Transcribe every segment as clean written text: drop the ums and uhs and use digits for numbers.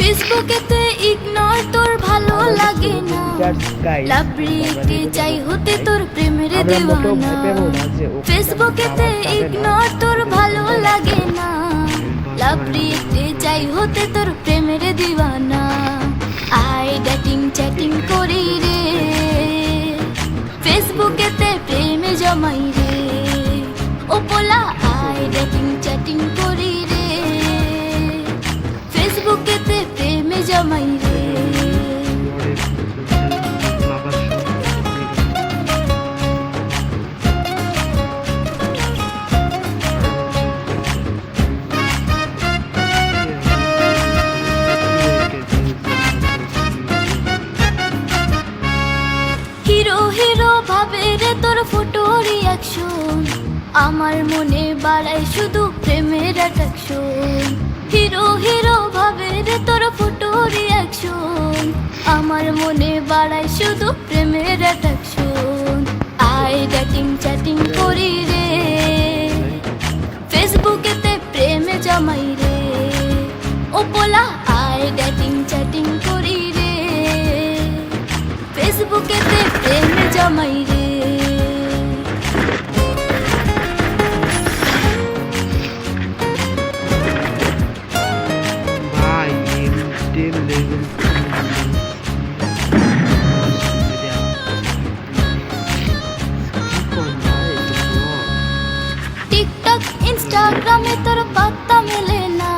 ফেসবুকেতে ignore তোর ভালো লাগে না, লাভ রিয়েক্টে চাই হতে তোর প্রেমের দিওয়ানা। ফেসবুকেতে ইগনোর তোর ভালো লাগে না, লাভ রিয়েক্টে চাই হতে তোর প্রেমের দিওয়ানা। আই ডেটিং চ্যাটিং করি রে, ফেসবুকেতে প্রেমে জমাই রে। ও পোলা আই ডেটিং চ্যাটিং করি রে, ফেসবুকেতে প্রেমে জমাই রে। হিরো হিরো ভাবে রে তোর ফটো রিয়াকশন, আমার মনে বাড়ায় শুধু প্রেমের অ্যাট্রাকশন। হিরো হিরো ভাবে রে তোর ফটো রিয়াকশন, আমার মনে বাড়ায় শুধু প্রেমের অ্যাট্রাকশন। আই ডেটিং চ্যাটিং করি রে, ফেসবুকেতে প্রেমে জমাই রে। ও পোলা আই ডেটিং চ্যাটিং করি রে, ফেসবুকেতে প্রেমে জমাই রে। টিকটক ইনস্টাগ্রামে তোর পাত্তা মেলে না,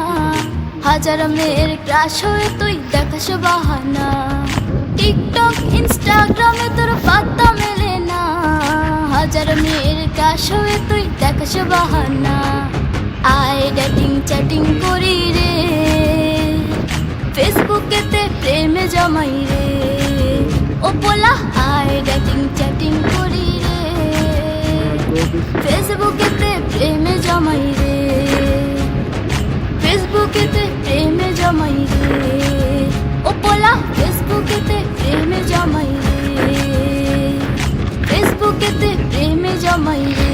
হাজার মেয়ের ক্রাশ হয়ে তুই দেখাস বাহানা। টিকটক ইনস্টাগ্রামে তোর পাত্তা মেলে না, হাজার মেয়ের ক্রাশ হয়ে তুই দেখাস বাহানা। আই ডেটিং চ্যাটিং করি রে, ফেসবুকেতে প্রেমে জমাই রে। ও পোলা আই ডেটিং চ্যাটিং করি রে, ফেসবুকেতে প্রেমে জমাই রে। ফেসবুকেতে প্রেমে জমাই রে। ও পোলা ফেসবুকেতে প্রেমে জমাই রে, ফেসবুকেতে প্রেমে জমাই রে।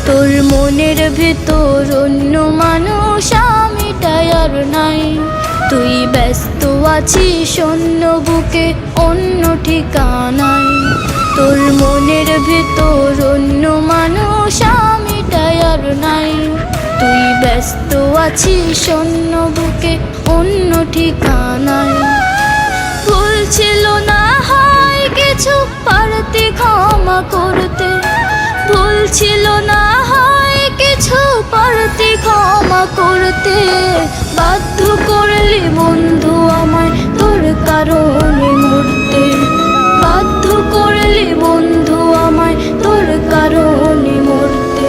তোর মনের ভেতর অন্য মানুষ আমিটাই আর নাই, তুই ব্যস্ত আছিস অন্য বুকে অন্য ঠিকানায়। তোর মনের ভেতর অন্য মানুষ আমিটাই আর নাই, তুই ব্যস্ত আছিস অন্য বুকে অন্য ঠিকানায়। ভুল ছিল না হয় কিছু পারতি ক্ষমা করতে, ভুল ছিল না হয় কিছু পারতি ক্ষমা করতে। বাধ্য করলি বন্ধু আমায় তোর কারণে মরতে, বাধ্য করলি বন্ধু আমায় তোর কারণে মরতে।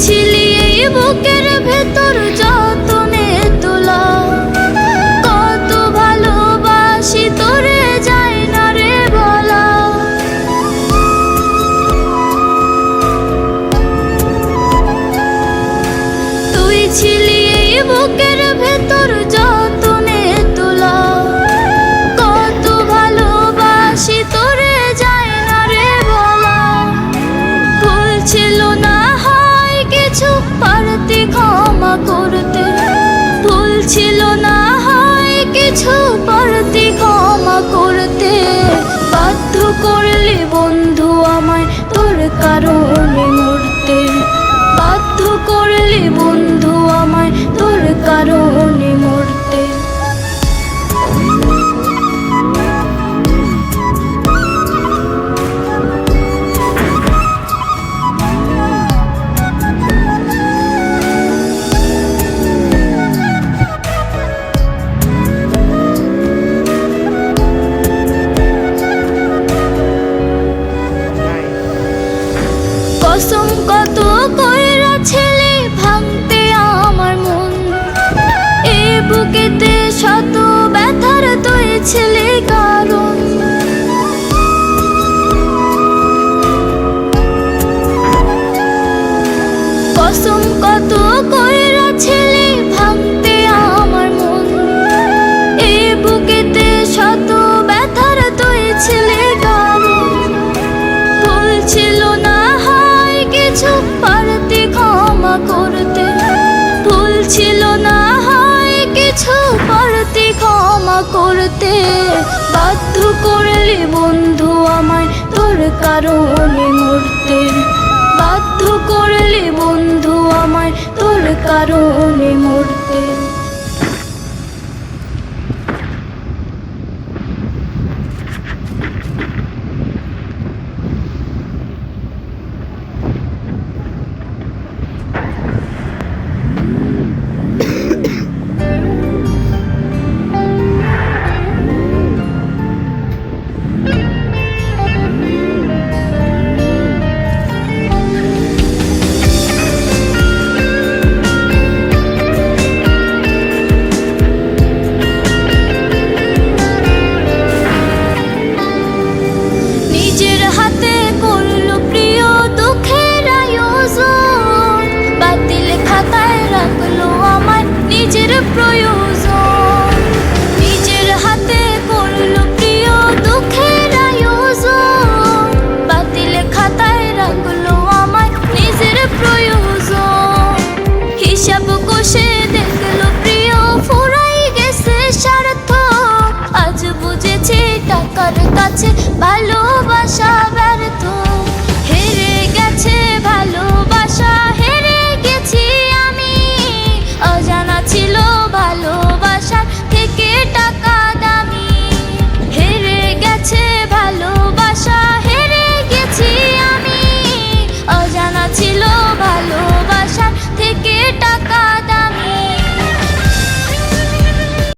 ছিলি এই বুকের ভেতর যতনে তোলা, কত ভালোবাসি তোরে যায় না রে বলা। তুই ছিলি এই বুকের ভেতর যতনে তোলা, কত ভালোবাসি তোরে যায় না রে বলা। ভুল ছিল না কিছু পারতি ক্ষমা করতে, ভুল ছিল না হয় কিছু পারতি ক্ষমা করতে। বাধ্য করলি বন্ধু আমায় তোর কারণে মরতে, বাধ্য করলি বন্ধু আমায় তোর কারণে মরতে। বুকেতে শত ব্যথার তুই ছিলি কারণ। কসম কত কইরা ছিলি ভাঙতে আমার মন, এই বুকেতে শত ব্যথার তুই ছিলি কারণ। ভুল ছিল না হয় কিছু পারতি ক্ষমা করতে, ভুল ছিল না হয় কিছু পারতি ক্ষমা করতে। বাধ্য করলি বন্ধু আমায় তোর কারণে মরতে, বাধ্য করলি বন্ধু আমায় তোর কারণে মরতে।